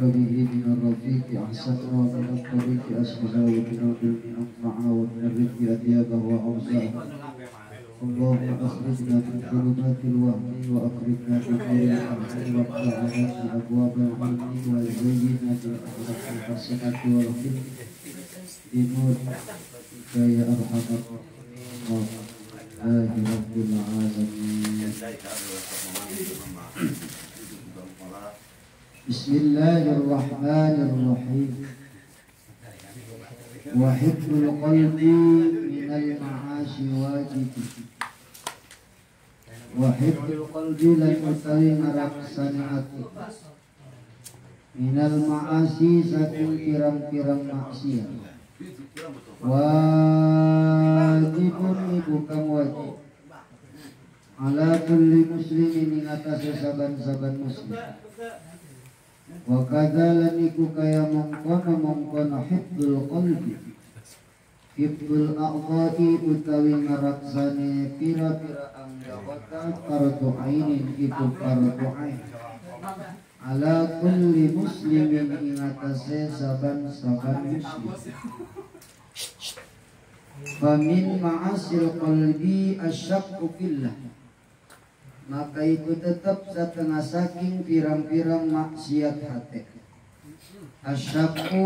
به من الرفيق أحسن ومن الطريق أسهل ومن العلم أنفع ومن الرزق أطيبه وأوسع. اللهم أخرجنا من ظلمات الوهم وأخرجنا من نور الأرض وافتح لنا أبواب العلم وزينا بالأخلاق الحسنة والخلق بنور يا أرحم الراحمين رب العالمين. Bismillahirrahmanirrahim. Wa hifdzul qalbi minal ma'asi wajib. Wa hifdzul qalbi lan utawi ngaraksani ati minal ma'asi saking pirang-pirang maksiat. Wajibun iku kang wajib ala kulli muslimin ing atase saban-saban muslim. Wa kadzalan iku kaya mongkon hifdzul qalbi, hifdzul a'dha'i utawi ngaraksane pira-pira anggota fardu ainin iku fardu ain ala kulli muslimin ing atase saban-saban muslim. Famin ma'asil qalbi asyakku fillah, maka itu tetap setengah saking pirang-pirang maksiat hati. Asyakku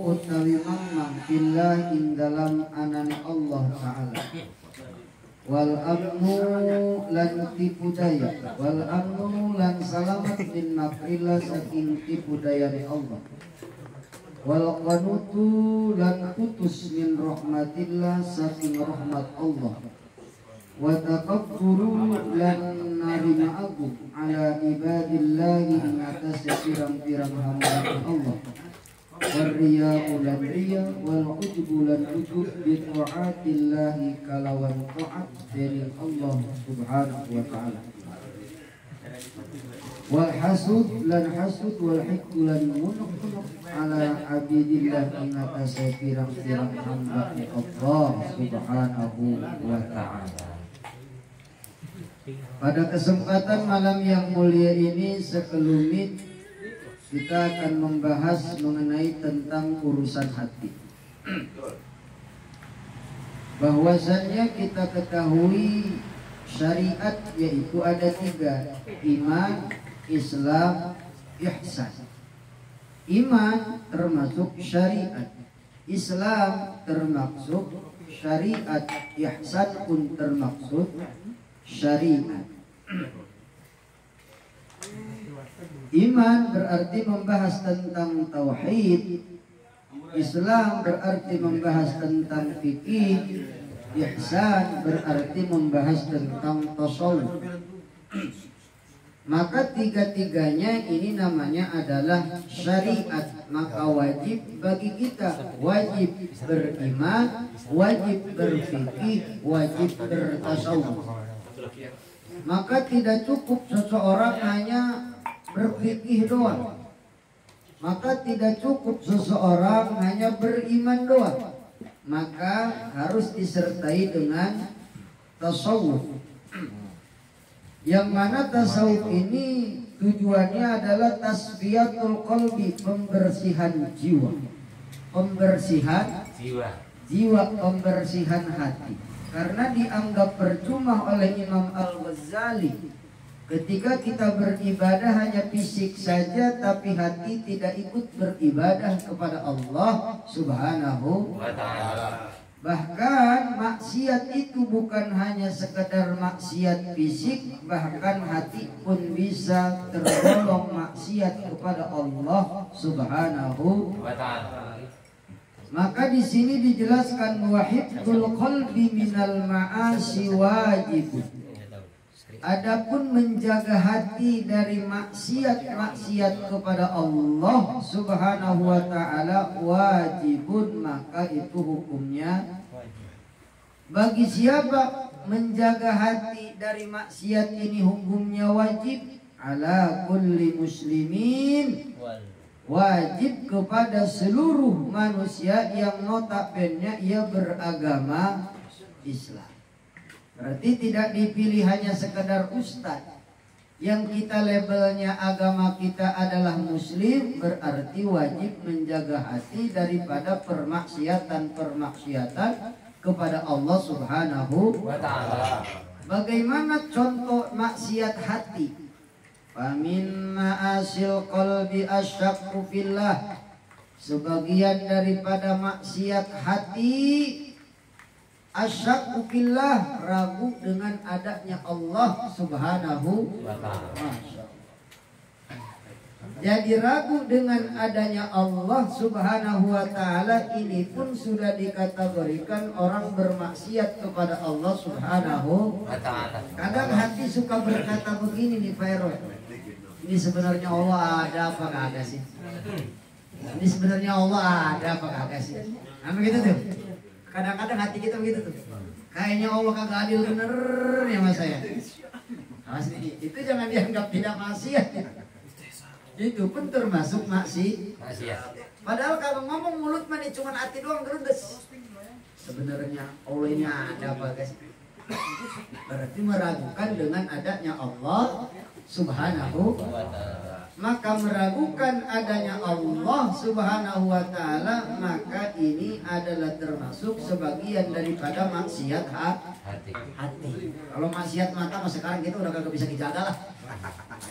utawi mamang fillah ing dalam anani Allah Ta'ala. Wal amnu lan tipu daya, wal amnu lan salamat min makrillah saking tipu dayane Allah. Wal qanutu lan putus min rahmatillah saking rahmat Allah. Wa taqabburu lan narima agung ala ibadillahi ing atas pirang-pirang hamba Allah. Warriya'u lan riya wal ujubu lan ujub bi ta'atillahi kalawan ta'at dari Allah subhanahu wa ta'ala. Wal hasud lan hasud wal hikdu lan munuk-munuk ala abidillah ing atas pirang-pirang hamba Allah subhanahu wa ta'ala. Pada kesempatan malam yang mulia ini sekelumit kita akan membahas mengenai tentang urusan hati. Bahwasannya kita ketahui syariat yaitu ada 3: iman, Islam, ihsan. Iman termasuk syariat, Islam termasuk syariat, ihsan pun termasuk syariat. Iman berarti membahas tentang tauhid, Islam berarti membahas tentang fikih, ihsan berarti membahas tentang tasawuf. Maka tiga-tiganya ini namanya adalah syariat. Maka wajib bagi kita, wajib beriman, wajib berfikih, wajib bertasawuf. Maka tidak cukup seseorang hanya berfikih doang. Maka tidak cukup seseorang hanya beriman doang. Maka harus disertai dengan tasawuf. Yang mana tasawuf ini tujuannya adalah tasfiyatul qalbi, pembersihan jiwa. Pembersihan jiwa, pembersihan hati. Karena dianggap percuma oleh Imam Al-Ghazali ketika kita beribadah hanya fisik saja tapi hati tidak ikut beribadah kepada Allah Subhanahu wa ta'ala. Bahkan maksiat itu bukan hanya sekedar maksiat fisik, bahkan hati pun bisa tergolong maksiat kepada Allah Subhanahu wa ta'ala. Maka di sini dijelaskan wahidul qalbi minal ma'asi wajib. Adapun menjaga hati dari maksiat-maksiat kepada Allah Subhanahu wa ta'ala wajibun, maka itu hukumnya bagi siapa menjaga hati dari maksiat ini hukumnya wajib ala kulli muslimin, wajib kepada seluruh manusia yang notabene ia beragama Islam. Berarti tidak dipilih hanya sekedar ustaz, yang kita labelnya agama kita adalah muslim, berarti wajib menjaga hati daripada permaksiatan kepada Allah Subhanahu wa ta'ala. Bagaimana contoh maksiat hati? Famin ma'asil qalbi asyakku fillah. Sebagian daripada maksiat hati asyakku fillah, ragu dengan adanya Allah Subhanahu wa ta'ala. Jadi ragu dengan adanya Allah Subhanahu wa ta'ala ini pun sudah dikategorikan orang bermaksiat kepada Allah Subhanahu wa ta'ala. Kadang hati suka berkata begini nih Fairul, ini sebenarnya Allah ada apa kagak sih? Ini sebenarnya Allah ada apa kagak sih? Nah begitu tuh. Kadang-kadang hati kita begitu tuh. Kayaknya Allah kagak adil bener ya mas saya. Itu jangan dianggap tidak maksiat. Itu pun termasuk maksiat. Padahal kalau ngomong mulut mah cuma hati doang gerendes. Sebenarnya Allah ini ada apa guys? Berarti meragukan dengan adanya Allah Subhanahu wa ta'ala. Maka meragukan adanya Allah Subhanahu wa ta'ala, maka ini adalah termasuk sebagian daripada maksiat hati. Kalau maksiat mata mah sekarang kita udah kagak bisa dijaga lah.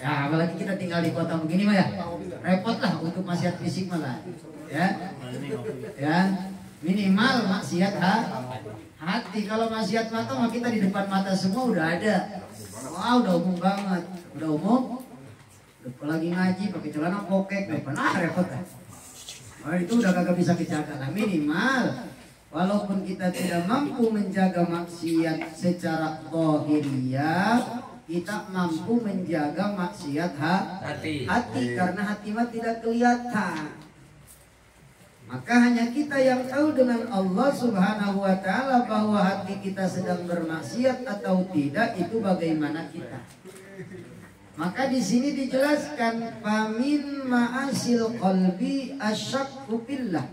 Ya apalagi kita tinggal di kota begini mah ya, repot lah untuk maksiat fisik malah. Ya minimal maksiat hati. Kalau maksiat mata mah kita di depan mata semua udah ada. Wah udah umum banget, udah umum. Lagi ngaji pakai celana pokek, repot kan? Oh, itu udah kagak bisa dijaga. Nah, minimal walaupun kita tidak mampu menjaga maksiat secara zahiriyah, kita mampu menjaga maksiat hati karena hati mah tidak kelihatan. Maka hanya kita yang tahu dengan Allah Subhanahu wa ta'ala bahwa hati kita sedang bermaksiat atau tidak, itu bagaimana kita. Maka di sini dijelaskan famin ma'asil qalbi asyakku billah.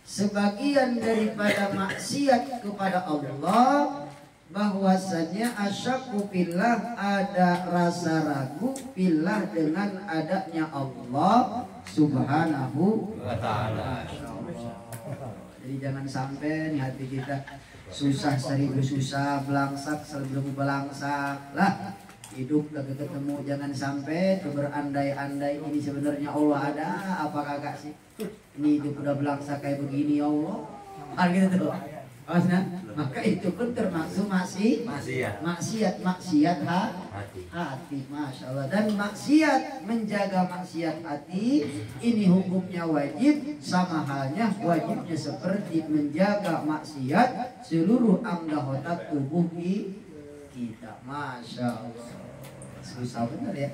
Sebagian daripada maksiat kepada Allah bahwasanya asyakku billah, ada rasa ragu billah dengan adanya Allah Subhanahu wa ta'ala. Jadi jangan sampai nih hati kita susah seribu susah, belangsak seribu belangsak lah. Hidup kagak ketemu, jangan sampai berandai-andai ini sebenarnya Allah ada apa kagak sih? Ini hidup udah belangsak kayak begini ya Allah. Kan gitu tuh. Maka itu pun termasuk maksiat hati. Masya Allah. Dan maksiat, menjaga maksiat hati ini hukumnya wajib, sama halnya wajibnya seperti menjaga maksiat seluruh anggota tubuh kita. Masya Allah, susah benar ya.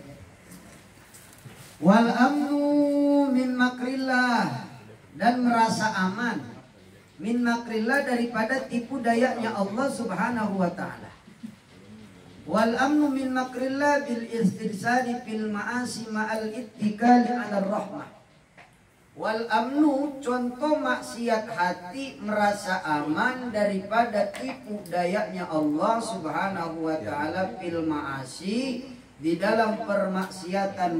Wal amnu min makrillah, dan merasa aman min makrillah daripada tipu dayanya Allah Subhanahu wa ta'ala. Wal amnu min makrillah bil istirsali fil ma'asi ma'al ittikali ala rahmah. Wal amnu, contoh maksiat hati, merasa aman daripada tipu dayanya Allah Subhanahu wa ta'ala fil ma'asi, di dalam permaksiatan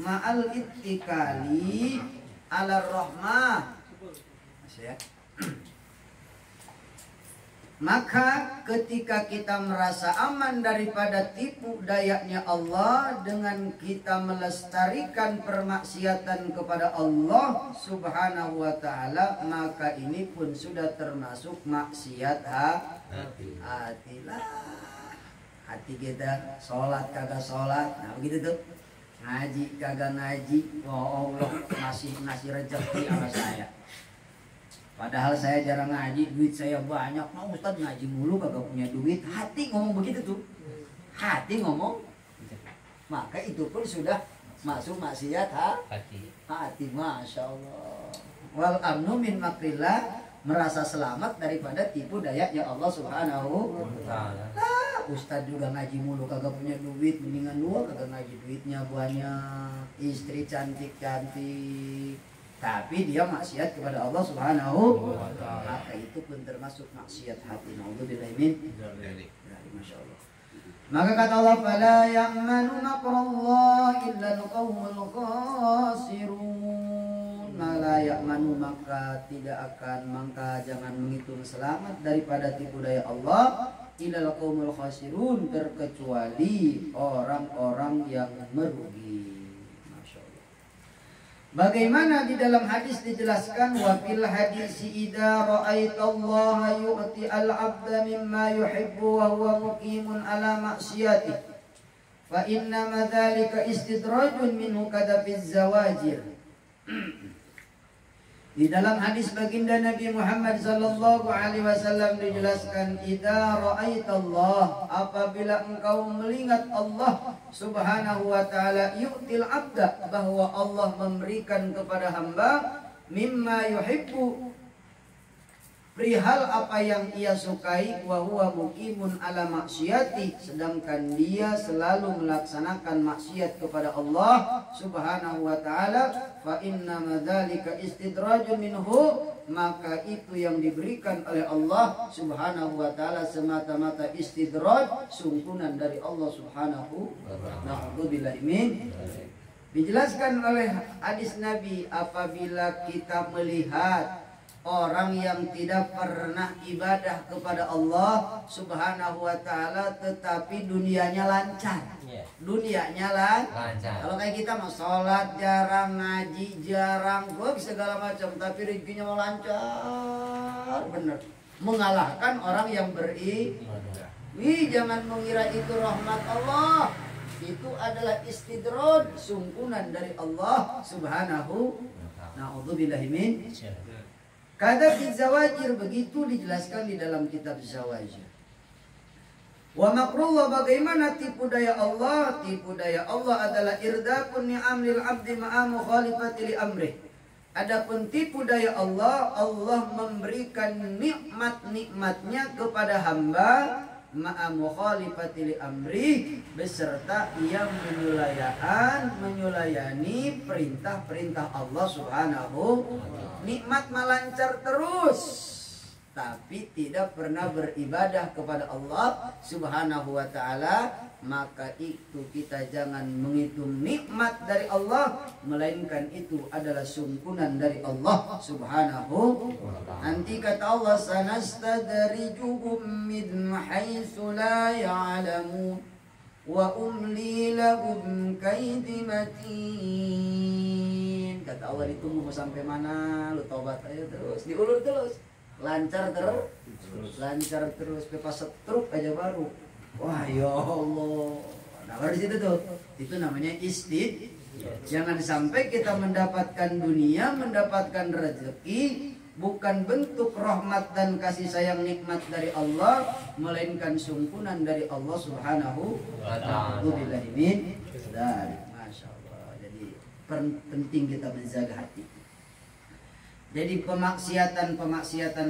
ma'al ittikali ala rahmah. Maka ketika kita merasa aman daripada tipu dayanya Allah dengan kita melestarikan permaksiatan kepada Allah Subhanahu wa ta'ala, maka ini pun sudah termasuk maksiat hati. Hati kita sholat kagak sholat, nah begitu tuh. Ngaji kagak ngaji, oh Allah ngasih rezeki sama saya. Padahal saya jarang ngaji, duit saya banyak. Mau Ustadz ngaji mulu kagak punya duit. Hati ngomong begitu tuh. Hati ngomong. Maka itu pun sudah masuk maksiat hati. Masya Allah. Wal amnu min makrillah, merasa selamat daripada tipu daya ya Allah Subhanahu wa ta'ala. Ustadz juga ngaji mulu kagak punya duit, mendingan dua kagak ngaji, duitnya banyak, istri cantik-cantik, tapi dia maksiat kepada Allah Subhanahu wa ta'ala. Maka itu pun termasuk maksiat hati. Naudzubillah min dzalik. Masya Allah. Maka kata Allah, fala ya'manu makrallah illa al-qaumul khasirun. La ya'manu, maka jangan menghitung selamat daripada tipu daya Allah illa al-qaumul khasirun, terkecuali orang-orang yang merugi. Bagaimana di dalam hadis dijelaskan, wa fil hadisi idza ra'aitallaha yu'ti al-'abda mimma yuhibbu wa huwa muqimun ala ma'siyatihi fa inna ma dzalika istidrajun minhu kadafiz zawajir. Di dalam hadis baginda Nabi Muhammad sallallahu alaihi wasallam dijelaskan, idza ra'aitallah, apabila engkau melihat Allah Subhanahu wa taala, yu'til 'abda, bahwa Allah memberikan kepada hamba mimma yuhibbu, perihal apa yang ia sukai, wa huwa muqimun ala maksiati, sedangkan dia selalu melaksanakan maksiat kepada Allah Subhanahu wa taala, fa inna madzalika istidrajun minhu, maka itu yang diberikan oleh Allah Subhanahu wa taala semata-mata istidraj, sungkunan dari Allah Subhanahu wa taala. Na'udzubillahi min. Dijelaskan oleh hadis Nabi, apabila kita melihat orang yang tidak pernah ibadah kepada Allah Subhanahu wa taala tetapi dunianya lancar. Dunianya lancar. Kalau kayak kita mau sholat jarang, ngaji jarang, segala macam, tapi rezekinya mau lancar bener. Mengalahkan orang yang beribadah. Jangan mengira itu rahmat Allah. Itu adalah istidraj, sungkunan dari Allah Subhanahu. Na'udzubillahi min. Kata Zawajir, begitu dijelaskan di dalam kitab Zawajir. Wa makrullah, bagaimana tipu daya Allah? Tipu daya Allah adalah irdakun ni'am lil abdi ma'a mukhalifati li amrih. Adapun tipu daya Allah, Allah memberikan nikmat-nikmatnya kepada hamba ma'a mukhalifati li amrih, beserta ia menyulayani perintah-perintah Allah Subhanahu. Nikmat melancar terus, tapi tidak pernah beribadah kepada Allah Subhanahu wa taala, maka itu kita jangan menghitung nikmat dari Allah, melainkan itu adalah sungkunan dari Allah Subhanahu. Nanti kata Allah, sanastadrijuhum min haitsu la ya'lamun wa umli lahum kaidi matin. Kata Allah, ditunggu mau sampai mana, lu tobat aja terus, diulur terus, lancar terus, pepas setruk aja baru. Wah ya Allah. Nah baru situ tuh, itu namanya istid. Jangan sampai kita mendapatkan dunia, mendapatkan rezeki bukan bentuk rahmat dan kasih sayang nikmat dari Allah, melainkan sungkunan dari Allah Subhanahu wa ta'ala. Masya Allah. Jadi penting kita menjaga hati. Jadi pemaksiatan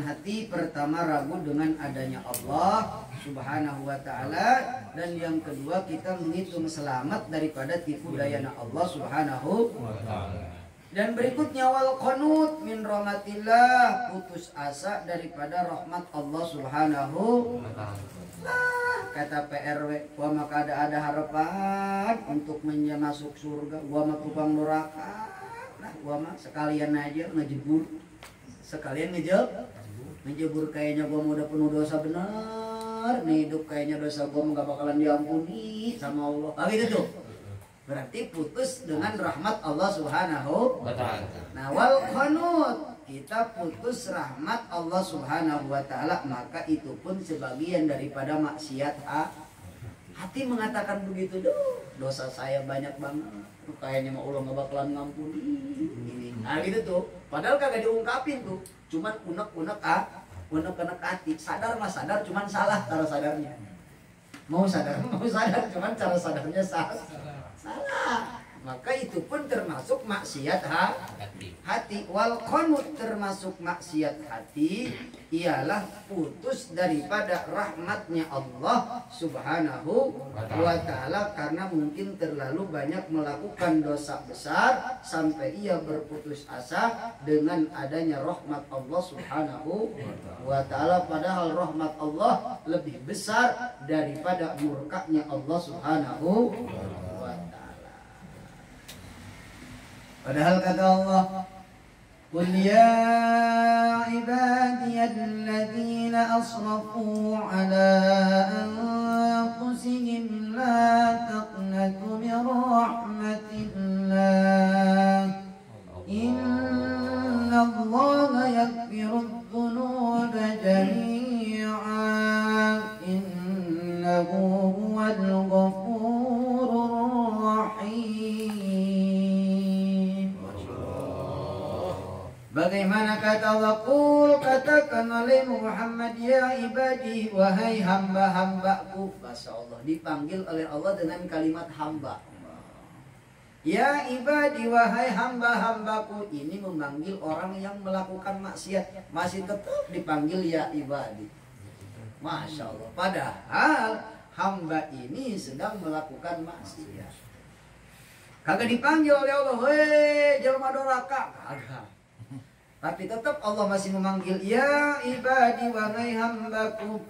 hati, pertama ragu dengan adanya Allah Subhanahu wa ta'ala, dan yang kedua kita menghitung selamat daripada tipu daya Allah Subhanahu wa ta'ala. Dan berikutnya wal qanut min rahmatillah, putus asa daripada rahmat Allah Subhanahu wa ta'ala. Kata PRW, gua maka ada harapan untuk masuk surga, gua mah tukang neraka. Nah, gua mah sekalian aja ngejebur. Ngejebur kayaknya gua mau udah penuh dosa benar. Nih hidup kayaknya dosa gua enggak bakalan diampuni sama Allah. Gitu tuh. Berarti putus dengan rahmat Allah Subhanahu wa ta'ala. Nah, wal qanut, kita putus rahmat Allah Subhanahu wa ta'ala, maka itu pun sebagian daripada maksiat hati mengatakan begitu, dosa saya banyak banget, kayaknya mau Allah nggak bakalan ngampuni ini. Nah gitu tuh, padahal kagak diungkapin tuh, cuman unek-unek hati, sadar mah sadar, cuman salah cara sadarnya. Mau sadar, cuman cara sadarnya salah. maka itu pun termasuk maksiat hati. Wal qanut termasuk maksiat hati ialah putus daripada rahmatnya Allah Subhanahu wa ta'ala karena mungkin terlalu banyak melakukan dosa besar sampai ia berputus asa dengan adanya rahmat Allah Subhanahu wa ta'ala, padahal rahmat Allah lebih besar daripada murkanya Allah Subhanahu wa ta'ala. Padahal kata Allah, qul ya ibadiyalladzina asrafu ala anfusihim la taqnatu min rahmatillah innallaha yaghfiru dzunuba jami'an innahu huwal ghafurur rahim. Bagaimana kata Allah, qul katakan oleh Muhammad, ya ibadi, wahai hamba-hambaku. Masya Allah, dipanggil oleh Allah dengan kalimat hamba. Ya ibadi, wahai hamba-hambaku. Ini memanggil orang yang melakukan maksiat, masih tetap dipanggil ya ibadi. Masya Allah, padahal hamba ini sedang melakukan maksiat. Kagak dipanggil oleh Allah, hei jelma doraka, kagak. Tapi tetap Allah masih memanggil ya ibadi wahai hambaku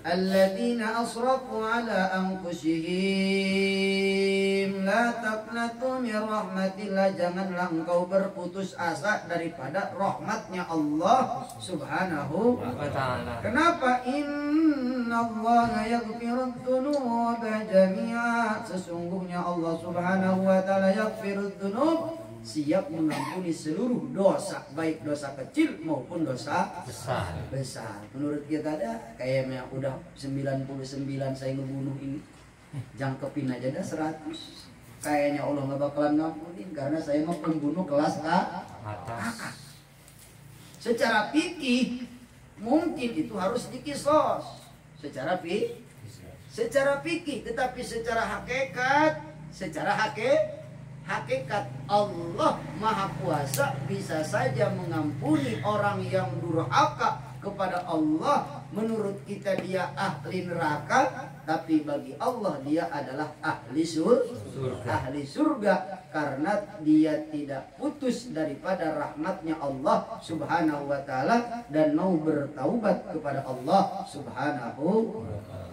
alladzina asrafu ala anfusihim la taqnatu min rahmatillah. Janganlah engkau berputus asa daripada rahmatnya Allah Subhanahu wa ta'ala. Kenapa? Innallaha yaghfirudz dzunuba jami'a. Sesungguhnya Allah Subhanahu wa ta'ala yaghfirudz dzunub, siap mengampuni seluruh dosa, baik dosa kecil maupun dosa besar. Menurut kita ada kayaknya udah 99 saya ngebunuh ini, jangkepin aja dah 100. Kayaknya Allah nggak bakalan ngampunin karena saya mah pembunuh kelas atas. Secara fikih mungkin itu harus dikisos secara fikih, tetapi secara hakikat Allah Maha Kuasa bisa saja mengampuni orang yang durhaka kepada Allah. Menurut kita dia ahli neraka, tapi bagi Allah dia adalah ahli surga karena dia tidak putus daripada rahmatnya Allah Subhanahu wa ta'ala dan mau bertaubat kepada Allah Subhanahu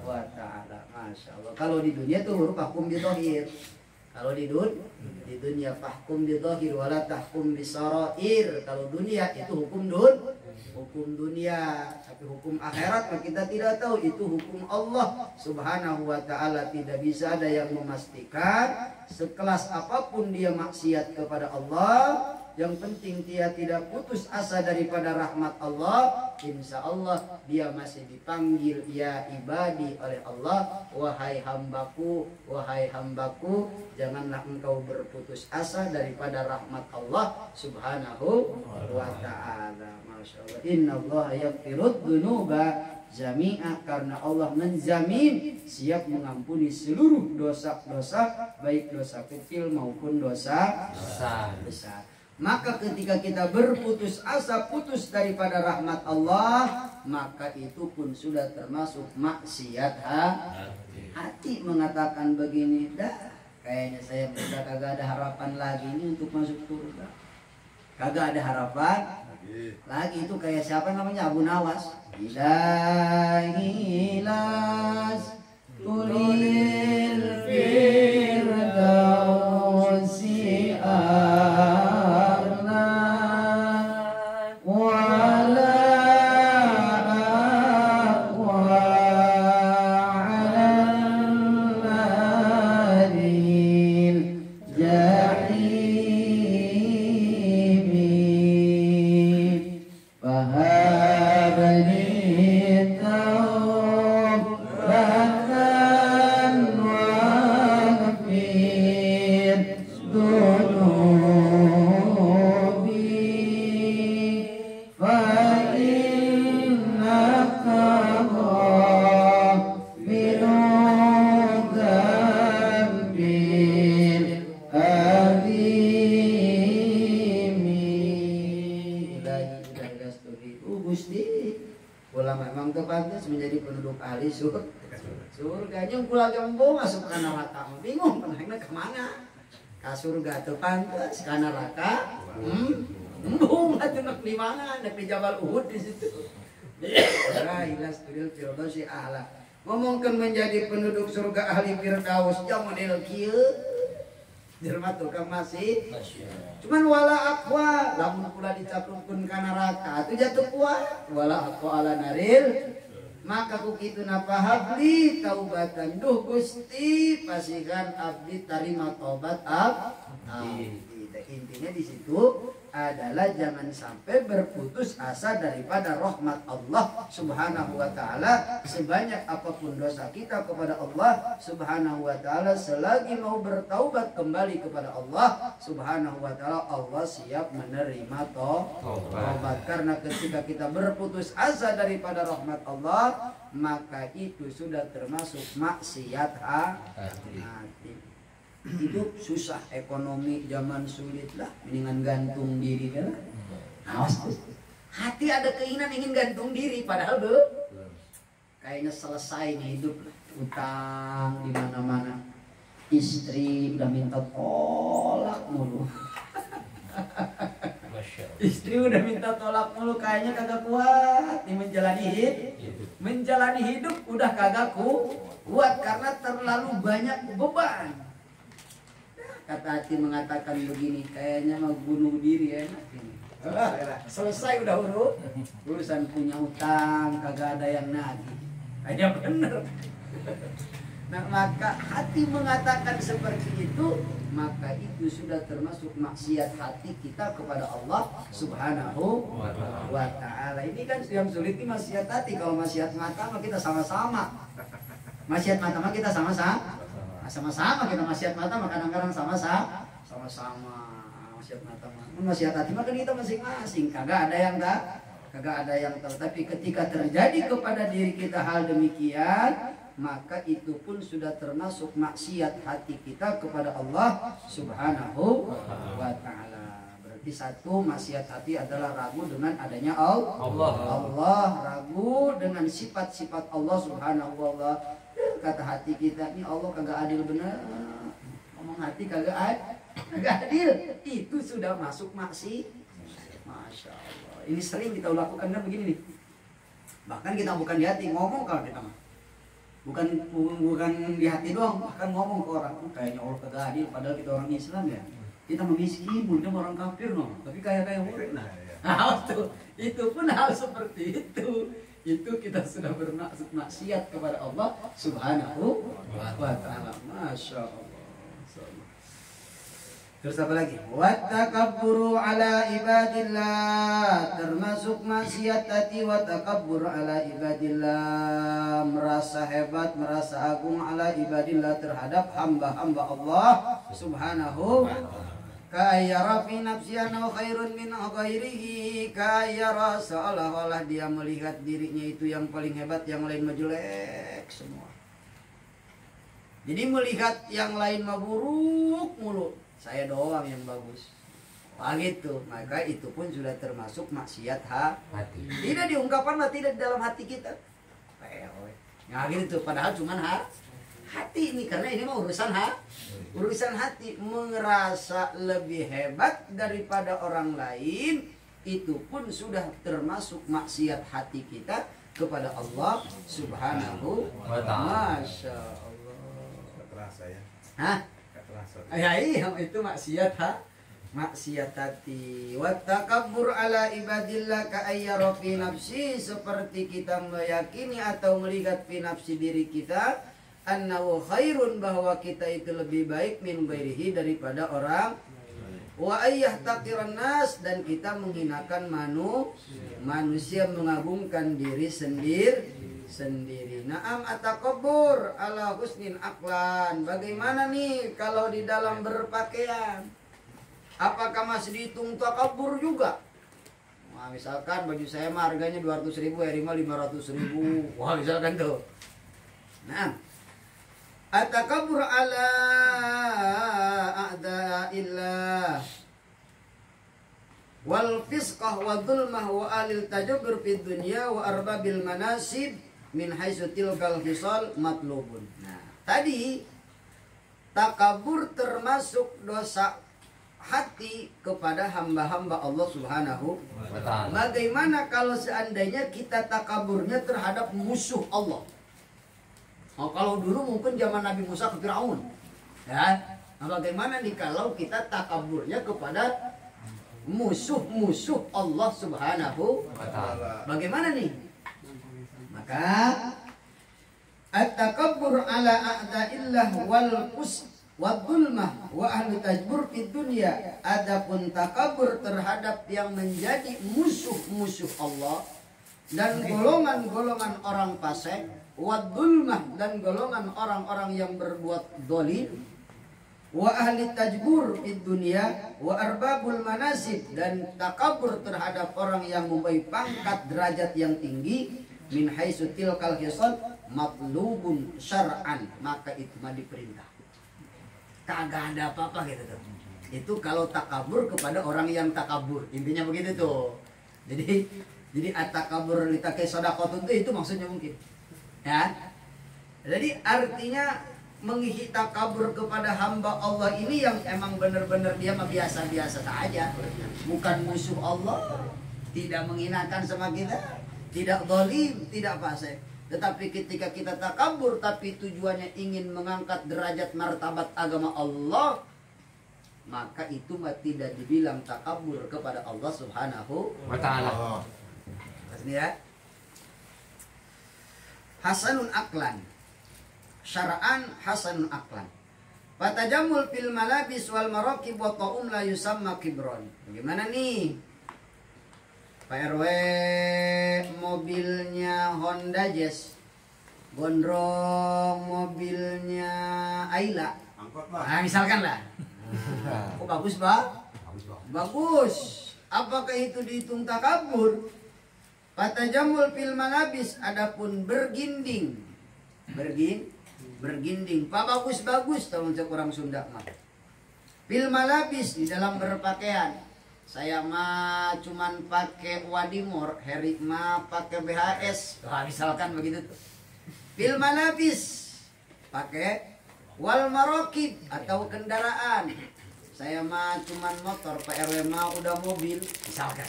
wa ta'ala. Masya Allah. Kalau di dunia itu huruf hukum bidhahir. Kalau di dunia fahkum bidhahir wala tahkum bisarair. Kalau dunia itu hukum dunia, tapi hukum akhirat kita tidak tahu. Itu hukum Allah Subhanahu wa ta'ala. Tidak bisa ada yang memastikan sekelas apapun dia maksiat kepada Allah. Yang penting dia tidak putus asa daripada rahmat Allah. Insya Allah dia masih dipanggil ya ibadi oleh Allah. Wahai hambaku, janganlah engkau berputus asa daripada rahmat Allah Subhanahu wa ta'ala. Masya Allah. Innallaha yaghfirudz dzunuba jami'a, karena Allah menjamin siap mengampuni seluruh dosa-dosa, baik dosa kecil maupun dosa besar. Maka ketika kita berputus asa, putus daripada rahmat Allah, maka itu pun sudah termasuk maksiat hati. Mengatakan begini, dah kayaknya saya sudah kagak ada harapan lagi ini untuk masuk surga. Kagak ada harapan lagi. Itu kayak siapa namanya, Abu Nawas. Ilahilas kulil firdausi ulama emang tuh pantas menjadi penduduk ahli surga. Nyung kula gembo masuk ke neraka. Bingung pengennya kemana? Ka surga tuh pantas, ka neraka. Embung atuh nak di mana? Nak di Jabal Uhud di situ. La ilaha firdausi a'la. Ngomongkeun menjadi penduduk surga ahli firdaus jang model kieu. Jelema tukang masih. Cuman wala aqwa lamun kula dicaplungkeun ka neraka atuh jatuh kuat. Wala aqwa ala naril. Maka ku kitu napa habli taubatan duh Gusti pasihan abdi tarima tobat abdi. Intinya di situ adalah jangan sampai berputus asa daripada rahmat Allah Subhanahu wa taala. Sebanyak apapun dosa kita kepada Allah Subhanahu wa taala, selagi mau bertaubat kembali kepada Allah Subhanahu wa taala, Allah siap menerima taubat. Karena ketika kita berputus asa daripada rahmat Allah, maka itu sudah termasuk maksiat hati. Hidup susah, ekonomi zaman sulit lah, mendingan gantung diri kan? Awas tuh. Hati ada keinginan ingin gantung diri, padahal kayaknya selesai nih hidup, utang di mana-mana, istri udah minta tolak mulu, istri udah minta tolak mulu, kayaknya kagak kuat nih menjalani hidup udah kagak kuat karena terlalu banyak beban. Kata hati mengatakan begini, kayaknya mau bunuh diri enak ini. Selesai udah urusan punya utang, kagak ada yang nagih. Kayaknya bener. Nah, maka hati mengatakan seperti itu, maka itu sudah termasuk maksiat hati kita kepada Allah Subhanahu wa taala. Ini kan yang sulit ini maksiat hati. Kalau maksiat mata mah kita sama-sama. Maksiat mata mah kita sama-sama. Sama-sama kita maksiat mata mah kadang-kadang sama-sama maksiat mata mah. Maksiat hati mah kan kita masing-masing, kagak ada yang tahu. Tapi ketika terjadi kepada diri kita hal demikian, maka itu pun sudah termasuk maksiat hati kita kepada Allah Subhanahu wa taala. Berarti satu, maksiat hati adalah ragu dengan adanya Allah, ragu dengan sifat-sifat Allah Subhanahu wa taala. Kata hati kita ini Allah kagak adil bener, ngomong hati kagak adil, itu sudah masuk maksiat. Masya Allah, ini sering kita lakukan kan begini nih. Bahkan kita bukan di hati, ngomong kalau kita mah bukan di hati doang, bahkan ngomong ke orang, kayaknya Allah kagak adil, padahal kita orang Islam ya. Kita miskin, mungkin orang kafir no, tapi kayak murid. Nah, itu pun hal seperti itu kita sudah bermaksiat kepada Allah Subhanahu wa taala. Masya Allah. Terus apa lagi? Wattakabburu ala ibadillah, termasuk maksiat hati. Wattakabbur ala ibadillah, merasa hebat, merasa agung ala ibadillah, terhadap hamba-hamba Allah Subhanahu wa taala. Kayara fi nafsi annahu khairun min ghairihi, kayara seolah-olah dia melihat dirinya itu yang paling hebat, yang lain mah jelek semua. Jadi melihat yang lain mah buruk mulu, saya doang yang bagus. Wah gitu, maka itu pun sudah termasuk maksiat hati. Tidak diungkapkan lah, tidak dalam hati kita. Nah gitu, padahal cuman hati ini, karena ini mah urusan hati. Merasa lebih hebat daripada orang lain, itu pun sudah termasuk maksiat hati kita kepada Allah Subhanahu wa taala. Masya Allah. Terasa ya? Hah? Terasa. Ya iya, itu maksiat hati. Wattakabbur ala ibadillah ka'ayyara fi nafsi, seperti kita meyakini atau melihat fi nafsi diri kita annahu khairun, bahwa kita itu lebih baik min ghairihi, daripada orang. Wa ayyahtaqiran nas, dan kita menghinakan manusia, mengagungkan diri sendiri. Naam atakabbur ala husnin aqlan. Bagaimana nih kalau di dalam berpakaian? Apakah masih dihitung takabur juga? Nah, misalkan baju saya mah harganya 200.000, hari mah 500.000. Wah, misalkan tuh. Nah, atakabur ala a'da'illah. wal fisqah wa dhulmah wa alil tajabbur fid dunya wa arbabil manasib min haitsu tilkal khisal matlubun. Nah, tadi takabur termasuk dosa hati kepada hamba-hamba Allah Subhanahu wa ta'ala. Bagaimana kalau seandainya kita takaburnya terhadap musuh Allah? Oh, kalau dulu mungkin zaman Nabi Musa ke Firaun. Ya. Nah, bagaimana nih kalau kita takaburnya kepada musuh-musuh Allah Subhanahu wa ta'ala? Bagaimana nih? Maka at-takabbur ala a'da'illah wal wadulmah wa ahli tajbur fid dunya. Adapun takabur terhadap yang menjadi musuh-musuh Allah dan golongan-golongan orang fasik, wadulmah dan golongan orang-orang yang berbuat zalim, wa ahli tajbur fid dunya wa arbabul manasib, dan takabur terhadap orang yang mempunyai pangkat derajat yang tinggi, min haitsu tilkal hisal matlubun syar'an, maka itu mah diperintah. Kagak ada apa-apa gitu tuh. Itu kalau takabur kepada orang yang takabur, intinya begitu tuh. Jadi at-takabur litakai sadaqatun itu maksudnya mungkin. Ya. Jadi artinya mengisi takabur kepada hamba Allah ini yang emang benar-benar dia mah biasa-biasa saja, bukan musuh Allah, tidak menghinakan sama kita, tidak zalim, tidak fasik. Tetapi ketika kita takabur tapi tujuannya ingin mengangkat derajat martabat agama Allah, maka itu mah tidak dibilang takabur kepada Allah Subhanahu wa ta'ala. Ini ya. Hasanun aklan. Syara'an hasanun aklan. Fatajamul fil malabis wal maraqib wa ta'um la yusamma kibron. Bagaimana nih? Pak RW mobilnya Honda Jazz, gondrong mobilnya Ayla. Nah, misalkan lah. Oh, bagus, Pak? Bagus. Apakah itu dihitung takabur? Fatajamul fil malabis, adapun berginding. Berginding. Pak bagus-bagus, tahun orang Sunda mah. Fil malabis, di dalam berpakaian. Saya mah cuman pakai wadimor, Herik mah pakai BHS. Wah, misalkan begitu tuh. Fil malabis pakai wal marokib atau kendaraan. Saya mah cuman motor, Pak RW mah udah mobil, misalkan.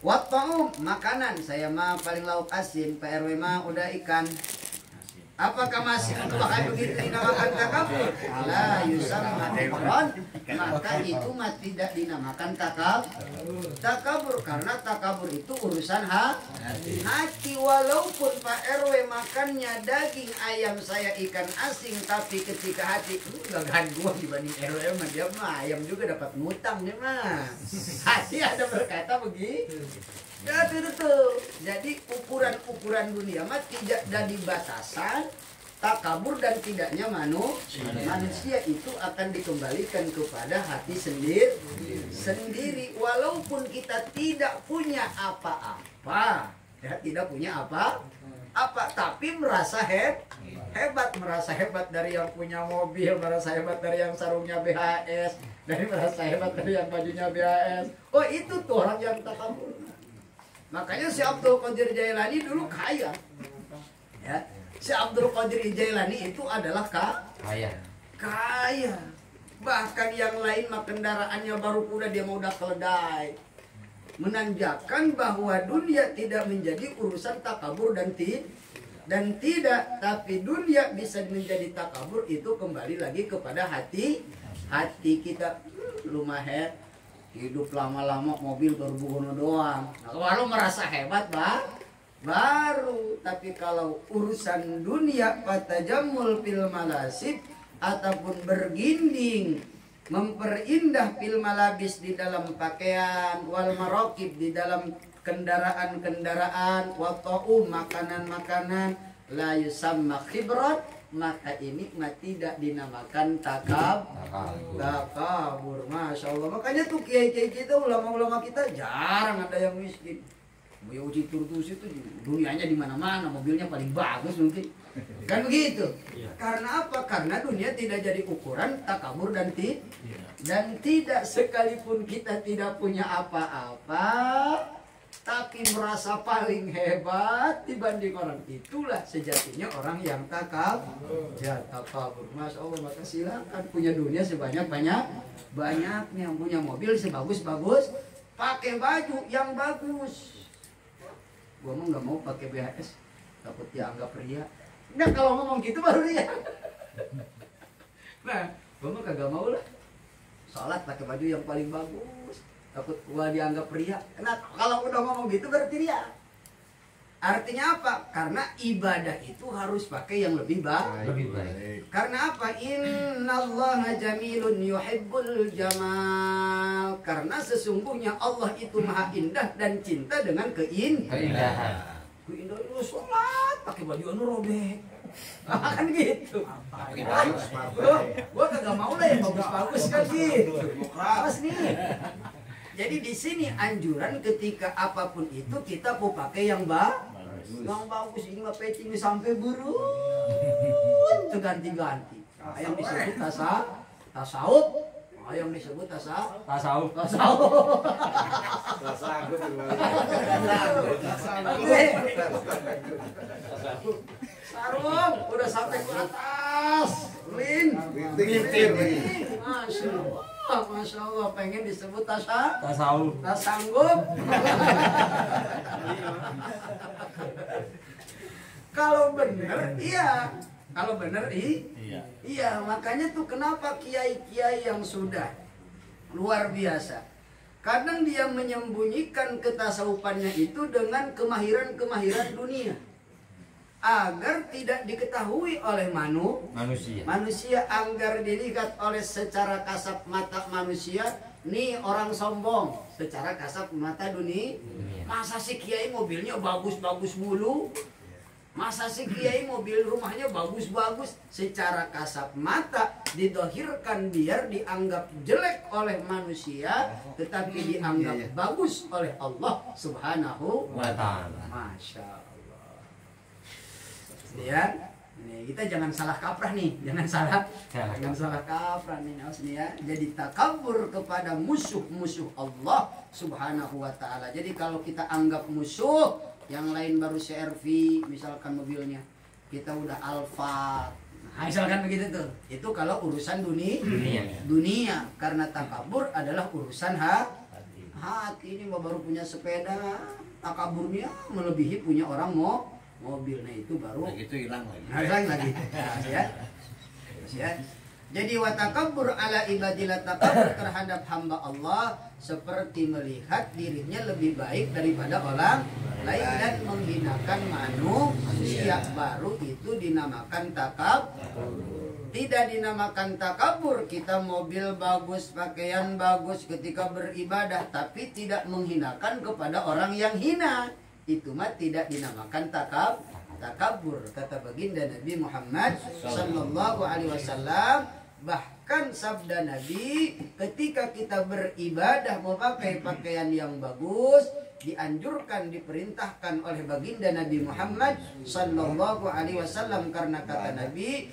Wat ta'um makanan, saya mah paling lauk asin, Pak RW mah udah ikan. Apakah masih bahkan begitu dinamakan takabur? La yusamma kibron, maka itu mah tidak dinamakan takabur karena takabur itu urusan hati. Walaupun Pak RW makannya daging ayam, saya ikan asin, tapi ketika hati gagahan gua dibanding RW mah, dia mah ayam juga dapat ngutang dia mah. Hati ada berkata begitu. Ya itu. Jadi ukuran dunia mah tidak jadi batasan takabur dan tidaknya manusia itu akan dikembalikan kepada hati sendiri. Walaupun kita tidak punya apa-apa, ya, tidak punya apa-apa, tapi merasa hebat dari yang punya mobil, merasa hebat dari yang sarungnya BHS, merasa hebat dari yang bajunya BHS. Oh, itu tuh orang yang takabur. Makanya si Abdul Qadir Jailani dulu kaya. Ya, si Abdul Qadir Jailani itu adalah kaya. Bahkan yang lain mah kendaraannya baru kuda, dia mau udah keledai. Menandakan bahwa dunia tidak menjadi urusan takabur dan tidak, tapi dunia bisa menjadi takabur itu kembali lagi kepada hati kita. Lumayan hidup lama-lama mobil berbugono doang. Nah, kalau merasa hebat baru. Tapi kalau urusan dunia, fatajamul fil malasib, ataupun berginding, memperindah fil malabis di dalam pakaian, wal marokib di dalam kendaraan-kendaraan, wa ta'um makanan-makanan, la yusamma khibrat, maka ini tidak dinamakan takabur. Masya Allah. Makanya tuh kiai-kiai kita, ulama-ulama kita jarang ada yang miskin. Mau uji turtus itu dunianya di mana-mana, mobilnya paling bagus mungkin. Kan begitu. Karena apa? Karena dunia tidak jadi ukuran takabur dan tidak, sekalipun kita tidak punya apa-apa tapi merasa paling hebat dibanding orang, itulah sejatinya orang yang takabur. Masya Allah, maka silakan punya dunia sebanyak-banyaknya, punya mobil sebagus-bagus, pakai baju yang bagus. Gua mah nggak mau pakai BHS, takut dianggap ria. Nah kalau ngomong gitu baru ria. Nah, gua mah kagak mau lah. Sholat pakai baju yang paling bagus, takut gua dianggap ria. Nah kalau udah ngomong gitu berarti ria. Artinya apa? Karena ibadah itu harus pakai yang lebih baik. Karena apa? Innallaha jamilun yuhibbul jamal. Karena sesungguhnya Allah itu maha indah dan cinta dengan keindahan. Keindahan itu sholat pakai baju anu robek. Kan gitu. Gua kagak mau lah yang bagus-bagus kan gitu. Pas nih. Jadi di sini anjuran ketika apapun itu kita mau pakai yang bagus. Ini mah peci ini sampai burun ganti-ganti. Yang disebut tasawuf. Yang disebut tasawuf. Sarung udah sampai ke atas. Lin. Masya Allah, pengen disebut tasawuf. Tak sanggup. Kalau bener iya. Kalau bener iya. Makanya tuh kenapa kiai-kiai yang sudah luar biasa, kadang dia menyembunyikan ketasawufannya itu dengan kemahiran dunia agar tidak diketahui oleh manusia, agar dilihat oleh secara kasat mata manusia, nih orang sombong secara kasat mata dunia. Masa si kiai mobilnya bagus-bagus mulu? Masa si kiai mobil rumahnya bagus-bagus? Secara kasat mata didohirkan biar dianggap jelek oleh manusia, tetapi dianggap bagus oleh Allah Subhanahu wa ta'ala. Masya Allah. Ya, nih kita jangan salah kaprah nih, jangan salah kaprah nih, ya. Jadi takabur kepada musuh-musuh Allah Subhanahu wa ta'ala. Jadi kalau kita anggap musuh, yang lain baru CRV, misalkan mobilnya, kita udah Alfa, nah, misalkan begitu tuh. Itu kalau urusan dunia. Karena takabur adalah urusan hati. Ini baru punya sepeda, takaburnya melebihi punya orang mobil. Nah itu baru itu hilang lagi. Hilang lagi. Ya. Jadi watakabur ala ibadillah, takabur terhadap hamba Allah seperti melihat dirinya lebih baik daripada orang lain dan menghinakan manusia. Baru itu dinamakan takabur. Tidak dinamakan takabur kita mobil bagus, pakaian bagus ketika beribadah, tapi tidak menghinakan kepada orang yang hina. Itu mah tidak dinamakan takabur. Kata baginda Nabi Muhammad sallallahu alaihi wasallam, bahkan sabda Nabi, ketika kita beribadah memakai pakaian yang bagus, dianjurkan, diperintahkan oleh baginda Nabi Muhammad sallallahu alaihi wasallam, karena kata Nabi,